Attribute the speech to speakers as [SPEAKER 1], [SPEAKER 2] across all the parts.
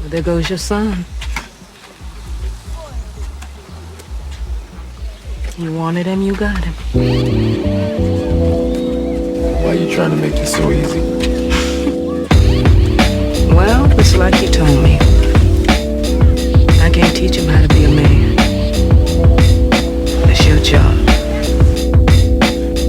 [SPEAKER 1] Well, there goes your son. You wanted him, you got him.
[SPEAKER 2] Why are you trying to make it so easy?
[SPEAKER 1] Well, it's like you told me. I can't teach him how to be a man. That's your job.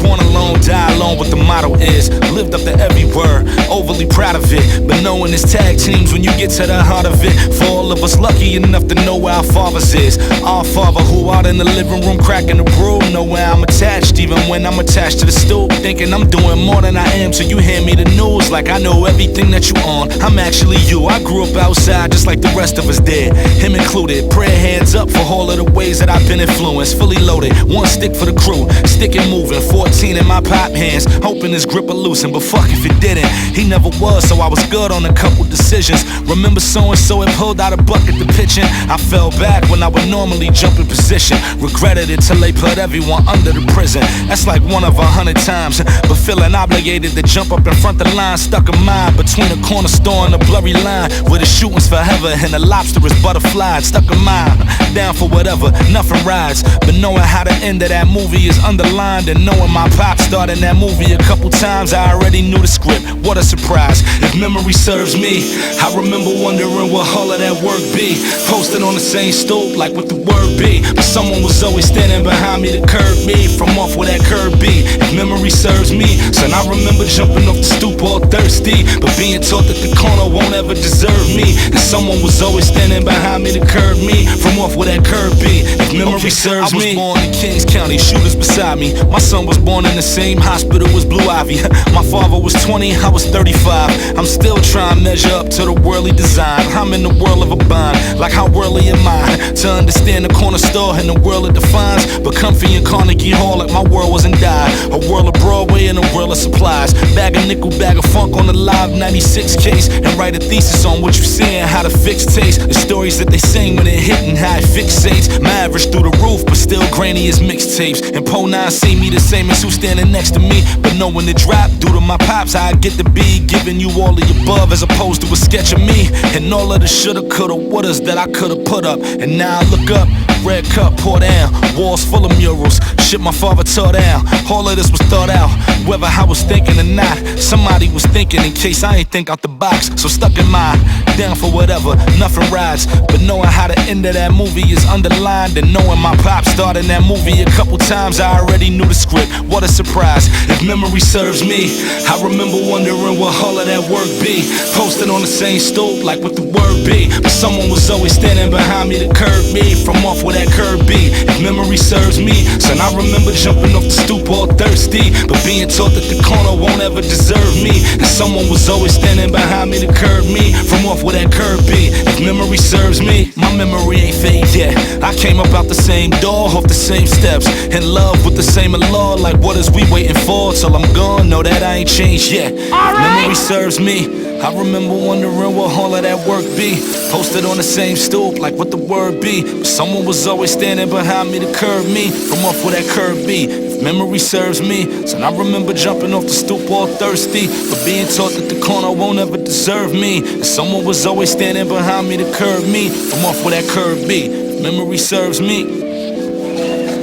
[SPEAKER 3] Born alone, die alone, what the motto is. Lived up to every word, overly proud of it. But knowing it's tag teams when you get to the heart of it. For all of us lucky enough to know where our fathers is. Our father who out in the living room cracking the brew. Know where I'm attached, even when I'm attached to the stoop. Thinking I'm doing more than I am, so you hand me the news like I know everything that you on. I'm actually you, I grew up outside just like the rest of us did. Him included, prayer hands up for all of the ways that I've been influenced. Fully loaded, one stick for the crew, stick and moving. 14 in my pop hands, hoping his grip will loosen, but fuck if it didn't. He never was, so I was good on a couple decisions. Remember so-and-so had pulled out a bucket to pitching. I fell back when I would normally jump in position. Regretted it till they put everyone under the prison. That's like 1 of 100 times, but feeling obligated to jump up in front the line. Stuck a mind between a corner store and a blurry line, where the shooting's forever and the lobster is butterflied. Stuck a mind, down for whatever, nothing rides. But knowing how the end of that movie is underlined, and knowing my pop starred in that movie a couple times, I already knew the script. What a surprise. If memory serves me, I remember wondering what all of that work be. Posted on the same stoop like what the word be, but someone was always standing behind me to curb me from off where that curb be. If memory serves me, son, I remember jumping off the stoop all thirsty, but being taught that the corner won't ever deserve me. And someone was always standing behind me to curb me from off where that curb be. If memory serves me, I was born in Kings County, shooters beside me. My son was born in the same hospital as Blue Ivy. My father was 20, I was 35. I'm still trying to measure up to the worldly design. I'm in the world of a bind, like how worldly am I? To understand the corner store and the world it defines. But comfy in Carnegie Hall like my world wasn't die. A world of Broadway and a world of supplies. Bag of nickel, bag of funk on the live 96 case, and write a thesis on what you seeing, how to fix taste. The stories that they sing when it hit and how it fixates. My average through the roof, but still grainy as mixtapes. And Po 9 see me the same as who's standing next to me. But knowing the drop due to my pops, how I get to be giving you all of the above as opposed to a sketch of me. And all of the shoulda, coulda, wouldas that I coulda put up. And now I look up, red cup pour down, walls full of murals, shit my father tore down. All of this was thought out, whether I was thinking or not. Somebody was thinking in case I ain't think out the box. So stuck in my down for whatever, nothing rides. But knowing how the end of that movie is underlined, and knowing my pop starred in that movie a couple times, I already knew the script. What a surprise. If memory serves me, I remember wondering what all of that work be. Posted on the same stoop like what the word be, but someone was always standing behind me to curb me from off where that curb be. If memory serves me, son, I remember jumping off the stoop all thirsty, but being taught that the corner won't ever deserve me. And someone was always standing behind me to curb me from off where that curb be. If memory serves me, my memory ain't fade yet. I came up out the same door, off the same steps, in love with the same law. Like what is we waiting for till I'm gone? Know that I ain't changed yet. If memory serves me, I remember wondering what all of that work be. Posted on the same stoop like what the word be, but someone was always standing behind me to curb me from off where that curb be. If memory serves me, son, I remember jumping off the stoop all thirsty, but being taught that the corner won't ever deserve me. And someone was always standing behind me to curb me from off where that curb be. If memory serves me.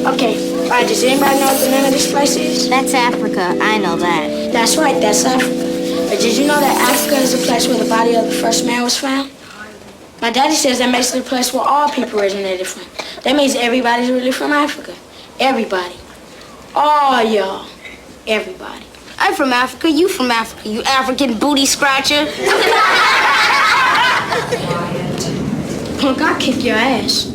[SPEAKER 4] Okay, alright, does anybody know what the name of this place is?
[SPEAKER 5] That's Africa, I know that.
[SPEAKER 4] That's right, that's Africa. But did you know that Africa is the place where the body of the first man was found? My daddy says that makes it the place where all people originated from. That means everybody's really from Africa. Everybody. All y'all. Everybody.
[SPEAKER 5] I'm from Africa, you from Africa, you African booty scratcher.
[SPEAKER 4] Punk, I'll kick your ass.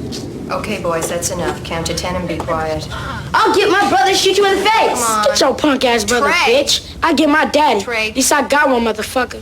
[SPEAKER 6] Okay, boys, that's enough. Count to 10 and be quiet.
[SPEAKER 4] I'll get my brother and shoot you in the face.
[SPEAKER 5] Come on.
[SPEAKER 4] Get your punk ass brother,
[SPEAKER 5] Trey.
[SPEAKER 4] bitch. I'll get my daddy.
[SPEAKER 5] Trey.
[SPEAKER 4] At least I got one, motherfucker.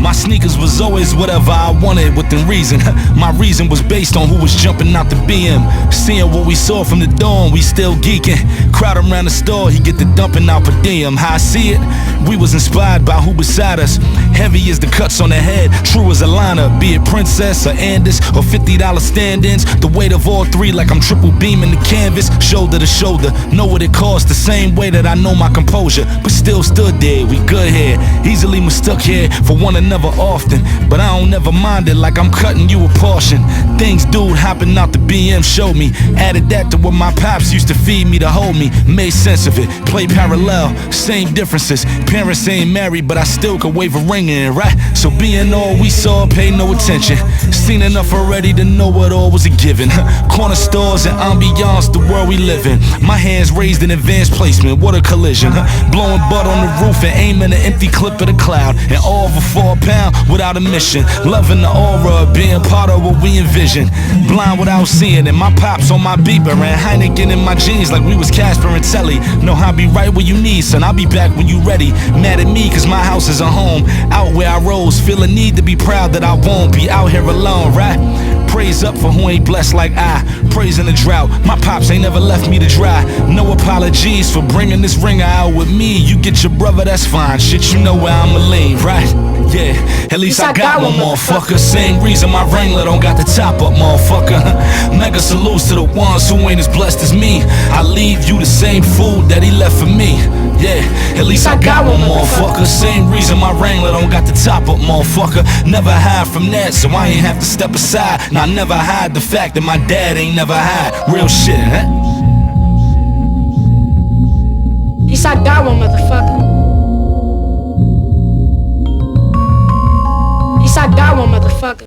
[SPEAKER 3] My sneakers was always whatever I wanted within reason. My reason was based on who was jumping out the BM. Seeing what we saw from the dawn, we still geeking. Crowd around the store, he get the dumping out per diem. How I see it, we was inspired by who beside us. Heavy as the cuts on the head, true as a liner. Be it Princess or Andis or $50 stand-ins. The weight of all three like I'm triple beaming the canvas. Shoulder to shoulder, know what it costs the same way that I know my composure. But still stood there, we good here. Easily mistook here for one another ever often, but I don't never mind it like I'm cutting you a portion. Things dude hopping out the BM showed me. Added that to what my pops used to feed me to hold me. Made sense of it, play parallel, same differences. Parents ain't married, but I still could wave a ring in, right? So being all we saw, pay no attention. Seen enough already to know what all was a given. Corner stores and ambiance, the world we live in. My hands raised in advanced placement, what a collision. Blowing butt on the roof and aiming an empty clip of the cloud. And all for 4 pound without a mission. Loving the aura of being part of what we envision. Blind without seeing it, my pops on my beeper and Heineken in my jeans like we was Casper and Telly. Know I'll be right where you need, son, I'll be back when you ready. Mad at me cause my house is a home. Out where I rose, feel a need to be proud that I won't be out here alone, right? Praise up for who ain't blessed like I. Praise in the drought, my pops ain't never left me to dry. No apologies for bringing this ringer out with me. You get your brother, that's fine. Shit, you know where I'ma lean, right? Yeah, at least I got one, motherfucker. Same reason my Wrangler don't got the top up, motherfucker. Mega salutes to the ones who ain't as blessed as me. I leave you the same food that he left for me. Yeah, at least I got one, motherfucker. Same reason my Wrangler don't got the top up, motherfucker. Never hide from that, so I ain't have to step aside. And I never hide the fact that my dad ain't never hide. Real shit, huh?
[SPEAKER 4] At least I got one, motherfucker. At least I got one, motherfucker.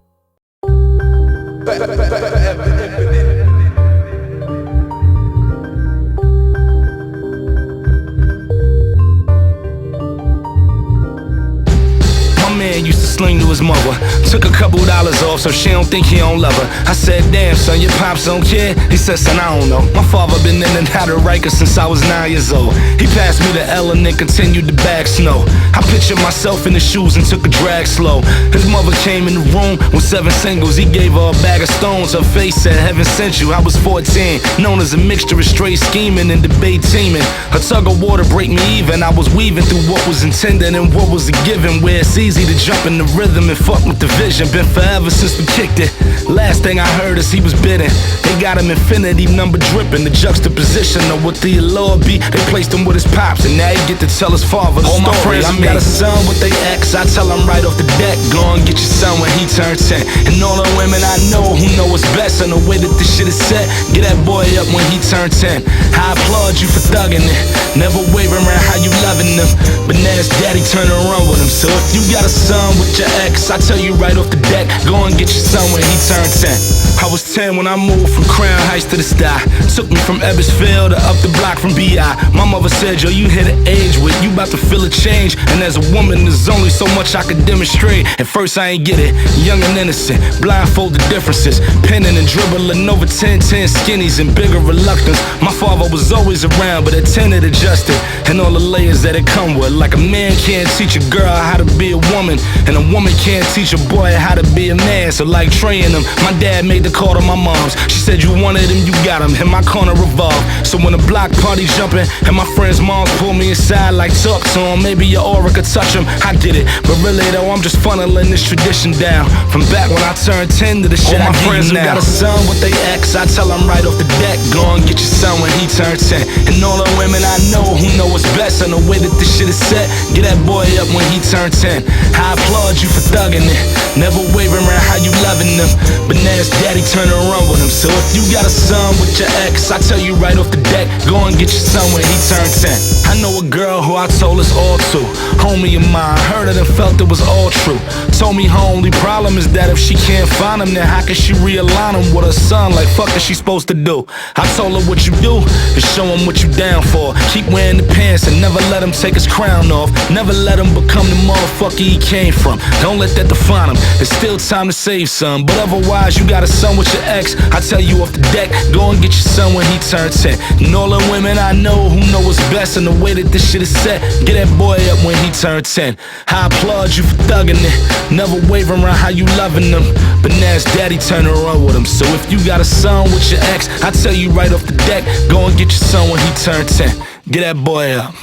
[SPEAKER 3] Man used to sling to his mother. Took a couple dollars off so she don't think he don't love her. I said, damn son, your pops don't care? He said, son, I don't know. My father been in and out of Rikers since I was 9 years old. He passed me the L and then continued to bag snow. I pictured myself in the shoes and took a drag slow. His mother came in the room with 7 singles. He gave her a bag of stones. Her face said, heaven sent you. I was 14, known as a mixture of straight scheming and debate teaming. Her tug of war to break me even. I was weaving through what was intended and what was a given. Where it's easy to jump in the rhythm and fuck with the vision. Been forever since we kicked it. Last thing I heard is he was bidding. They got him infinity number dripping. The juxtaposition of what the Lord be. They placed him with his pops and now he get to tell his father the story. All my friends got a son with they ex. I tell him right off the deck, go and get your son when he turns 10. And all the women I know who know what's best and the way that this shit is set. Get that boy up when he turns 10. I applaud you for thugging it. Never wavering around how you loving them. But now his daddy turn around with him. So if you got a son with your ex, I tell you right off the deck, go and get your son when he turned 10. I was 10 when I moved from Crown Heights to the Sty. Took me from Ebbsfield to up the block from BI. My mother said, yo, you hit an age where you about to feel a change. And as a woman, there's only so much I could demonstrate. At first I ain't get it, young and innocent, blindfold the differences. Penning and dribbling over 10-10 skinnies and bigger reluctance. My father was always around, but at 10 it adjusted. And all the layers that it come with. Like a man can't teach a girl how to be a woman, and a woman can't teach a boy how to be a man. So like training them, my dad made the call to my mom's. She said you wanted him, you got him, and my corner revolved. So when the block party jumping and my friends' moms pull me aside like talk to him, maybe your aura could touch him, I get it. But really though, I'm just funneling this tradition down from back when I turned 10 to the shit I friends now. Got a son with they ex, I tell them right off the deck, go and get your son when he turns 10. And all the women I know who know what's best and the way that this shit is set, get that boy up when he turns 10. I applaud you for thugging it. Never wavering around how you loving them. But now his daddy turn around with him. So if you got a son with your ex, I tell you right off the deck, go and get your son when he turns 10. I know a girl who I told us all to. Homie of mine, heard it and felt it was all true. Told me her only problem is that if she can't find him, then how can she realign him with her son? Like fuck is she supposed to do? I told her what you do is show him what you down for. Keep wearing the pants and never let him take his crown off. Never let him become the motherfucker he came from. Don't let that define him. It's still time to save some. But otherwise you got a son with your ex, I tell you off the deck, go and get your son when he turns 10. And all the women I know who know what's best and the way that this shit is set, get that boy up when he turns 10. I applaud you for thugging it. Never wavering around how you loving them. But now his daddy turn around with him. So if you got a son with your ex, I tell you right off the deck, go and get your son when he turns 10. Get that boy up.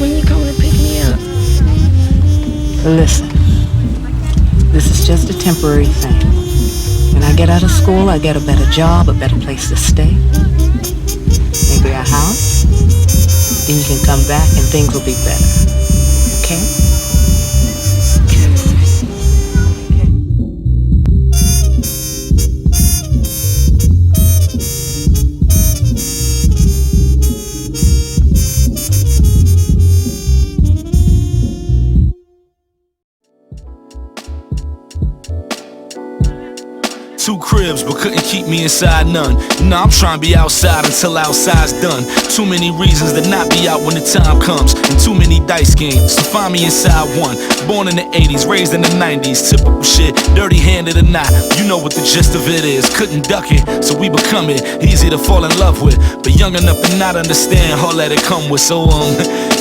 [SPEAKER 4] When you coming to pick me up?
[SPEAKER 1] Listen, this is just a temporary thing. When I get out of school, I get a better job, a better place to stay, maybe a house. Then you can come back and things will be better. Okay?
[SPEAKER 4] Okay.
[SPEAKER 3] 2 cribs, but couldn't keep me inside none. You know I'm trying to be outside until outside's done. Too many reasons to not be out when the time comes, and too many dice games, so find me inside one. Born in the 80s, raised in the 90s, typical shit, dirty-handed or not, you know what the gist of it is. Couldn't duck it, so we become it, easy to fall in love with, but young enough to not understand all that it come with. So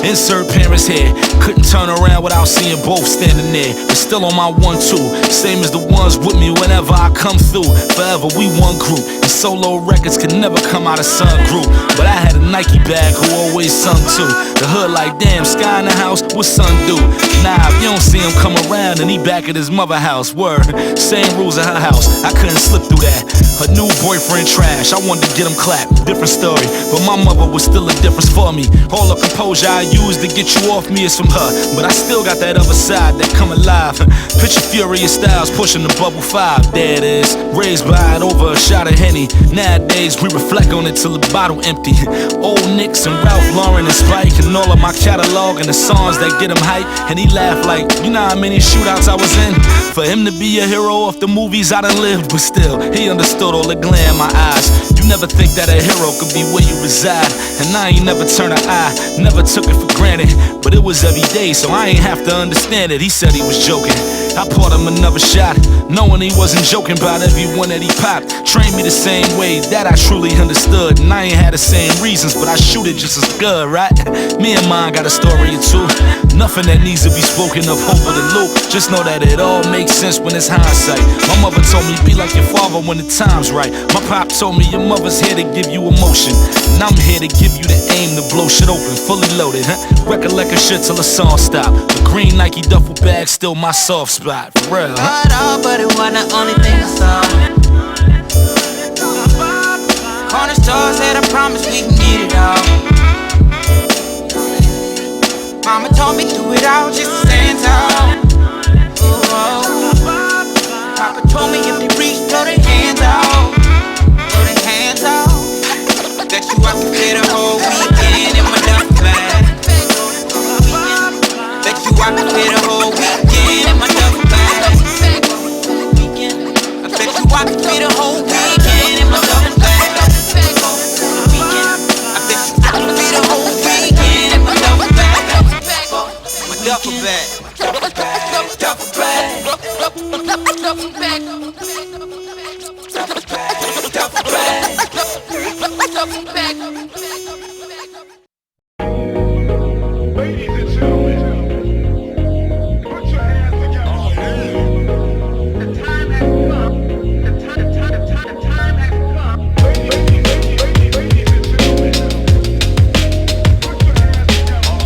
[SPEAKER 3] insert parents here, couldn't turn around without seeing both standing there, but still on my 1-2, same as the ones with me whenever I come through. Forever we one group, and solo records could never come out of Sun Group. But I had a Nike bag who always sung too. The hood like, damn, Sky in the house, what son do? Nah, if you don't see him come around, and he back at his mother house. Word, same rules at her house, I couldn't slip through that. Her new boyfriend trash, I wanted to get him clapped, different story, but my mother was still a difference for me. All the composure I used to get you off me is from her, but I still got that other side that come alive. Picture Furious Styles pushing the bubble 5, there it is, raised by it over a shot of Henny. Nowadays we reflect on it till the bottle empty. Old Nicks and Ralph Lauren and Spike, and all of my catalog and the songs that get him hype, and he laughed like, you know how many shootouts I was in? For him to be a hero of the movies I done lived, but still, he understood all the glare in my eyes. You never think that a hero could be where you reside, and I ain't never turned an eye, never took it for granted, but it was every day, so I ain't have to understand it. He said he was joking, I poured him another shot, knowing he wasn't joking about everyone that he popped. Trained me the same way that I truly understood, and I ain't had the same reasons, but I shoot it just as good, right? Me and mine got a story or two, nothing that needs to be spoken of over the loop. Just know that it all makes sense when it's hindsight. My mother told me be like your father when the time's right. My pop told me your mother's here to give you emotion, and I'm here to give you the aim to blow shit open, fully loaded, huh? Recollect shit till the song stop. The green Nike duffel bag still my soft spot, for real, huh?
[SPEAKER 7] Not all, but it wasn't the only thing I saw. Corner store said I promise we can get it all. Mama told me do it all just to stand tall. Papa told me if they reach, throw their hands out. Throw their hands out. Bet you I can fit a whole weekend in my duffel bag. Bet you I can fit a whole weekend in my duffel bag. I bet you I can fit a whole weekend in my duffel bag. I bet you I can fit a whole weekend in my duffel bag. My duffel bag. Duffel bag. Duffel bag. Duffel bag. Duffel bag.
[SPEAKER 8] Ladies and gentlemen, put your hands together. The time has come. The time has come. Ladies and gentlemen, put your hands together.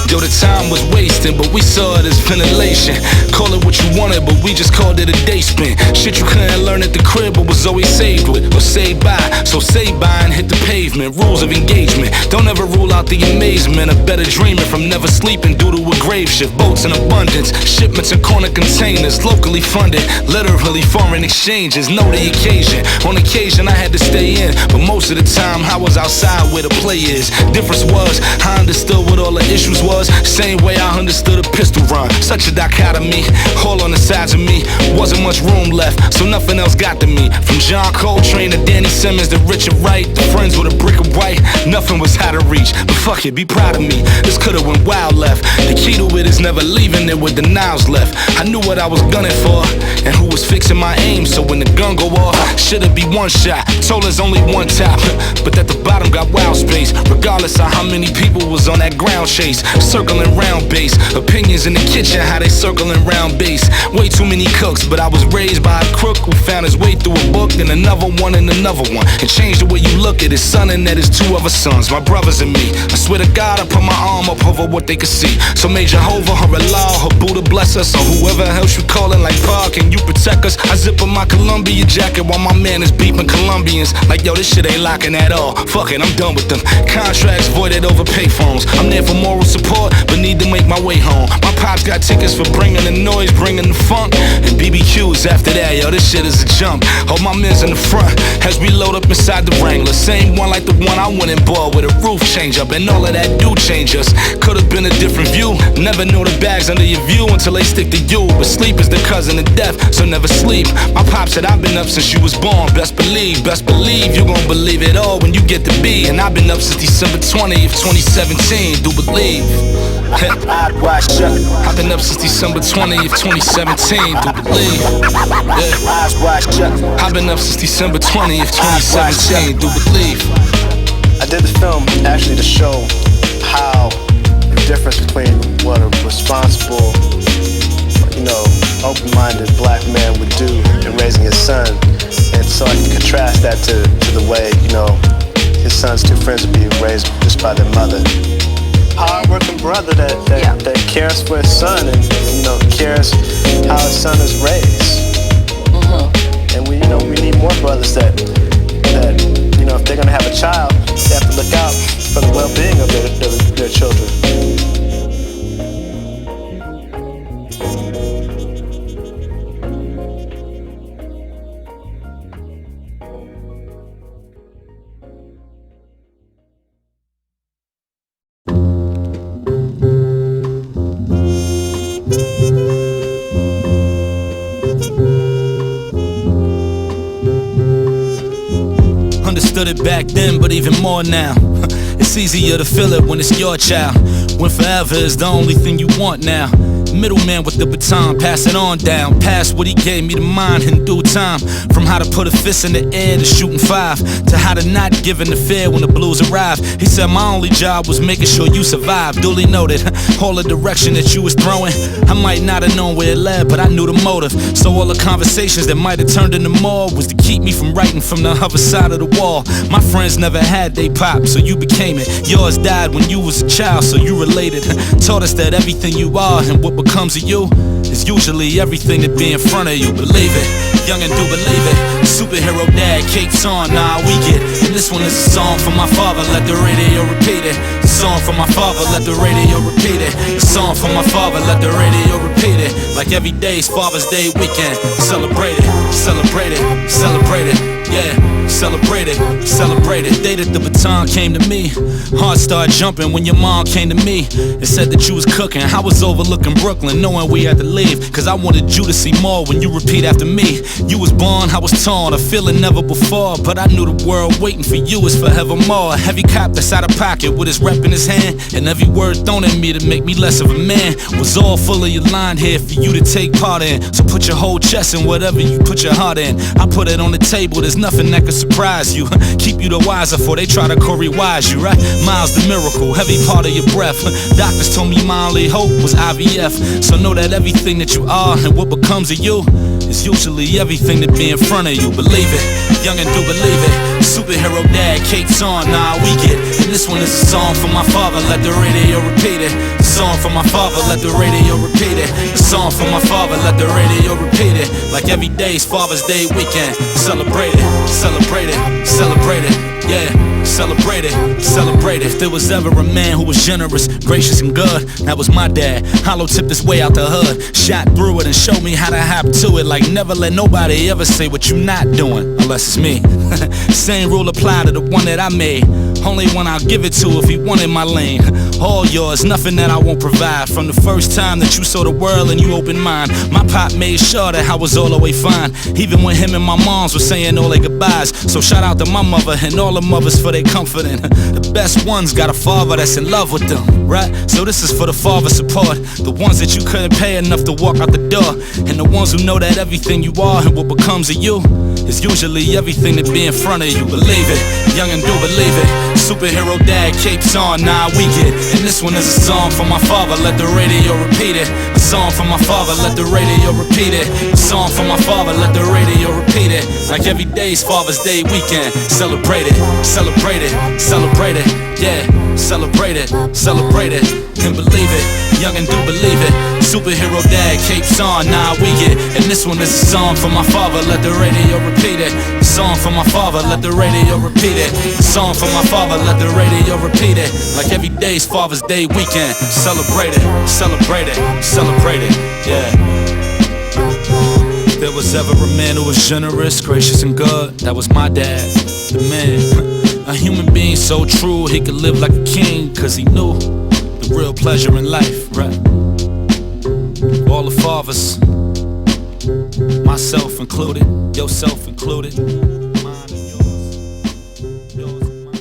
[SPEAKER 3] Yo, the time was wasting, but we saw it as ventilation. Call it what you wanted, but we just called it a day spent. Shit you couldn't learn at the crib, but was always saved with, or saved by. So say bye and hit the pavement. Rules of engagement, don't ever rule out the amazement of better dreaming from never sleeping due to a grave shift. Boats in abundance, shipments in corner containers, locally funded, literally foreign exchanges. Know the occasion, on occasion I had to stay in, but most of the time I was outside where the play is. Difference was, I understood what all the issues was, same way I understood a pistol run. Such a dichotomy, all on the sides of me. Wasn't much room left, so nothing else got to me. From John Coltrane to Danny Simmons to Richard Wright, the friends with a brick of white, nothing was out of reach. But fuck it, be proud of me, this could've went wild left. The key to it is never leaving it with the knives left. I knew what I was gunning for, and who was fixing my aim. So when the gun go off, should've be one shot. Told us only one top, but at the bottom got wild space. Regardless of how many people was on that ground chase, circling round base. Opinions in the kitchen, how they circling round base. Way too many cooks, but I was raised by a crook who found his way through a book, then another one and another one, and changed the way you look at his son and at his 2 other sons, my brothers and me. I swear to God I put my arm up over what they could see. So may Jehovah, her Allah, her Buddha bless us, or whoever else you callin' like Pa, can you protect us? I zip up my Columbia jacket while my man is beeping Colombians like, yo, this shit ain't locking at all. Fuck it, I'm done with them. Contracts voided over payphones. I'm there for moral support, but need to make my way home. My pops got tickets for bringing the noise, bringing the funk, and BBQs after that. Yo, this shit is a jump. Hold my mans in the front as we load up inside the Wrangler. Same one like the one I went and bought with a roof change up, and all of that do change us. Could've been a different view. Never know the bags under your view until they stick to you. But sleep is the cousin of death, so never sleep. My pops said I've been up since you was born. Best believe you gon' believe it all when you get to be. And I've been up since December 20th, 2017. Do believe. I've been up since December 20th, 2017. Do believe. Yeah. I've been up since December 20th, 2017. Do believe.
[SPEAKER 9] I did the film actually to show how the difference between what a responsible, open-minded black man would do in raising his son, and so I can contrast that to the way, his son's two friends would be raised just by their mother. Hard-working brother that cares for his son and cares how his son is raised. And we need more brothers that if they're gonna have a child, they have to look out for the well-being of their children.
[SPEAKER 3] Understood it back then, but even more now. It's easier to feel it when it's your child, when forever is the only thing you want now. Middleman with the baton, pass it on down, past what he gave me to mind in due time. From how to put a fist in the air to shooting 5, to how to not give in the fear when the blues arrive. He said my only job was making sure you survive. Duly noted, all the direction that you was throwing, I might not have known where it led, but I knew the motive. So all the conversations that might have turned into more was to keep me from writing from the other side of the wall. My friends never had they pop, so you became it. Yours died when you was a child, so you related. Taught us that everything you are and what becomes of you is usually everything that be in front of you. Believe it, young and do believe it. Superhero dad, capes on, nah, we get it. And this one is a song for my father, let the radio repeat it. A song for my father, let the radio repeat it. A song for my father, let the radio repeat it. Like every day's Father's Day weekend. Celebrate it, celebrate it, celebrate it. Yeah, celebrate it, celebrate it. Day that the baton came to me, heart started jumping when your mom came to me and said that you was cooking. I was overlooking Brooklyn, knowing we had to leave, cause I wanted you to see more when you repeat after me. You was born, I was torn, a feeling never before, but I knew the world waiting for you is forevermore. A heavy cop that's out of pocket with his rep in his hand, and every word thrown at me to make me less of a man was all fully aligned here for you to take part in. So put your whole chest in whatever you put your heart in. I put it on the table, there's nothing that could surprise you. Keep you the wiser for they try to Corey wise you, right? Miles the miracle, heavy part of your breath. Doctors told me my only hope was IVF. So know that everything that you are and what becomes of you is usually everything that be in front of you. Believe it, young and do believe it. Superhero dad, capes on, nah, we get it. And this one is a song for my father, let the radio repeat it. A song for my father, let the radio repeat it. A song for my father, let the radio repeat it. Like every day's Father's Day weekend. Celebrate it, celebrate it, celebrate it. Yeah, celebrate it, celebrate it. If there was ever a man who was generous, gracious and good, that was my dad. Hollow tipped his way out the hood, shot through it and showed me how to hop to it. Like never let nobody ever say what you not doing, unless it's me. Same rule apply to the one that I made. Only one I'll give it to if he wanted my lane. All yours, nothing that I won't provide. From the first time that you saw the world and you opened mine, my pop made sure that I was all the way fine, even when him and my moms were saying all their goodbyes. So shout out to my mother and all the mothers for their comforting. The best ones got a father that's in love with them, right? So this is for the father support, the ones that you couldn't pay enough to walk out the door, and the ones who know that everything you are and what becomes of you is usually everything that be in front of you. Believe it, young and do believe it. Superhero dad, capes on, nah, we get it. And this one is a song for my father, let the radio repeat it. A song for my father, let the radio repeat it. A song for my father, let the radio repeat it. Like every day's Father's Day weekend. Celebrate it, celebrate it, celebrate it. Yeah, Celebrate it, and believe it. Young and do believe it. Superhero dad, capes on, nah, we get. And this one is a song for my father, let the radio repeat it. A song for my father, let the radio repeat it. A song for my father, let the radio repeat it. Like every day's Father's Day weekend. Celebrate it, celebrate it, celebrate it, yeah. If there was ever a man who was generous, gracious and good, that was my dad, the man. A human being so true, he could live like a king, cause he knew the real pleasure in life, right? All the fathers, myself included, yourself included, mine and yours, yours and mine.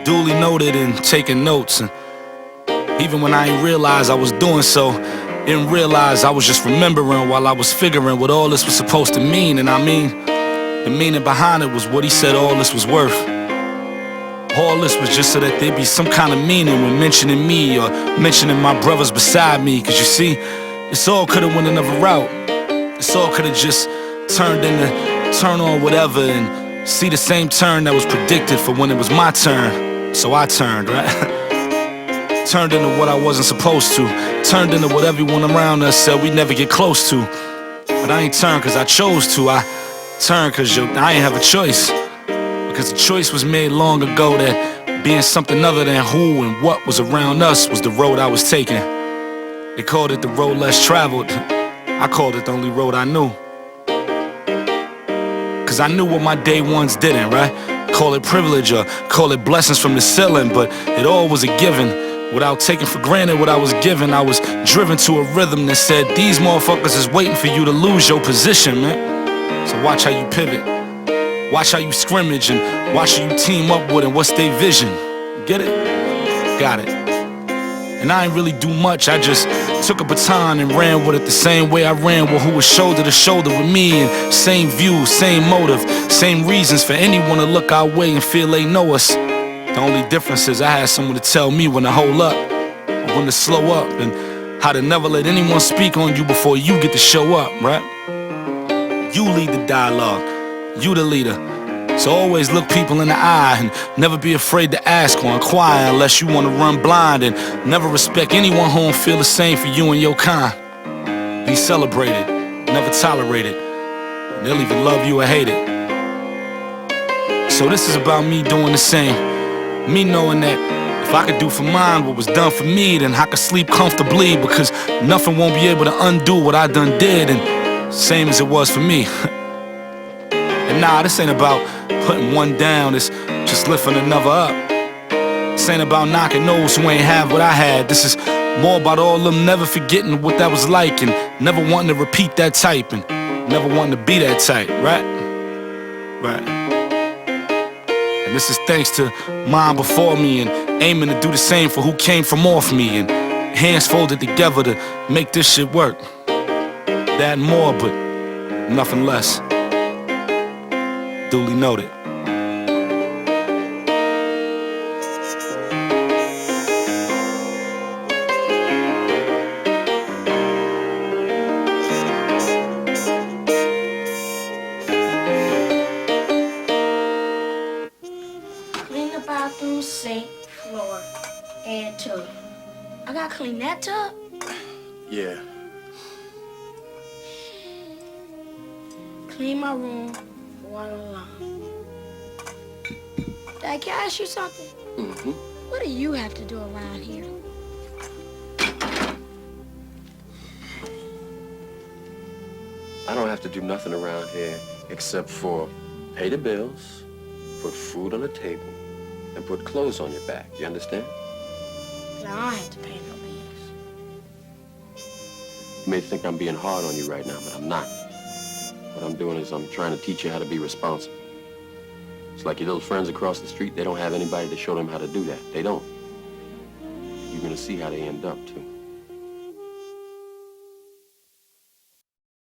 [SPEAKER 3] Duly noted and taking notes, and even when I ain't realize I was doing so, didn't realize I was just remembering while I was figuring what all this was supposed to mean. And I mean, the meaning behind it was what he said all this was worth. All this was just so that there'd be some kind of meaning when mentioning me or mentioning my brothers beside me. Cause you see, this all could've went another route. This all could've just turned into turn on whatever and see the same turn that was predicted for when it was my turn. So I turned, right? Turned into what I wasn't supposed to. Turned into what everyone around us said we'd never get close to. But I ain't turned cause I chose to. I turned cause I ain't have a choice. Because the choice was made long ago that being something other than who and what was around us was the road I was taking. They called it the road less traveled. I called it the only road I knew. Cause I knew what my day ones didn't, right? Call it privilege or call it blessings from the ceiling, but it all was a given. Without taking for granted what I was given, I was driven to a rhythm that said, these motherfuckers is waiting for you to lose your position, man. So watch how you pivot. Watch how you scrimmage and watch who you team up with and what's their vision. Get it? Got it. And I ain't really do much, I just took a baton and ran with it the same way I ran with who was shoulder to shoulder with me. And same view, same motive, same reasons for anyone to look our way and feel they know us. The only difference is I had someone to tell me when to hold up, or when to slow up, and how to never let anyone speak on you before you get to show up, right? You lead the dialogue, you the leader. So always look people in the eye and never be afraid to ask or inquire unless you want to run blind, and never respect anyone who don't feel the same for you and your kind. Be celebrated, never tolerated, and they'll either love you or hate it. So this is about me doing the same. Me knowing that if I could do for mine what was done for me, then I could sleep comfortably, because nothing won't be able to undo what I done did, and same as it was for me. And nah, this ain't about putting one down, it's just lifting another up. This ain't about knocking those who ain't have what I had. This is more about all of them never forgetting what that was like, and never wanting to repeat that type, and never wanting to be that type, right? Right. And this is thanks to mine before me, and aiming to do the same for who came from off me, and hands folded together to make this shit work. That and more, but nothing less. Duly noted.
[SPEAKER 4] Clean the bathroom, sink, floor, and tub. I gotta clean that tub?
[SPEAKER 9] Yeah.
[SPEAKER 4] Clean my room, water line. Dad, can I ask you something?
[SPEAKER 2] Mm-hmm.
[SPEAKER 4] What do you have to do around here?
[SPEAKER 2] I don't have to do nothing around here except for pay the bills, put food on the table, and put clothes on your back. You understand?
[SPEAKER 4] But I don't have to pay no bills.
[SPEAKER 2] You may think I'm being hard on you right now, but I'm not. What I'm doing is I'm trying to teach you how to be responsible. It's like your little friends across the street, they don't have anybody to show them how to do that. They don't. You're gonna see how they end up, too.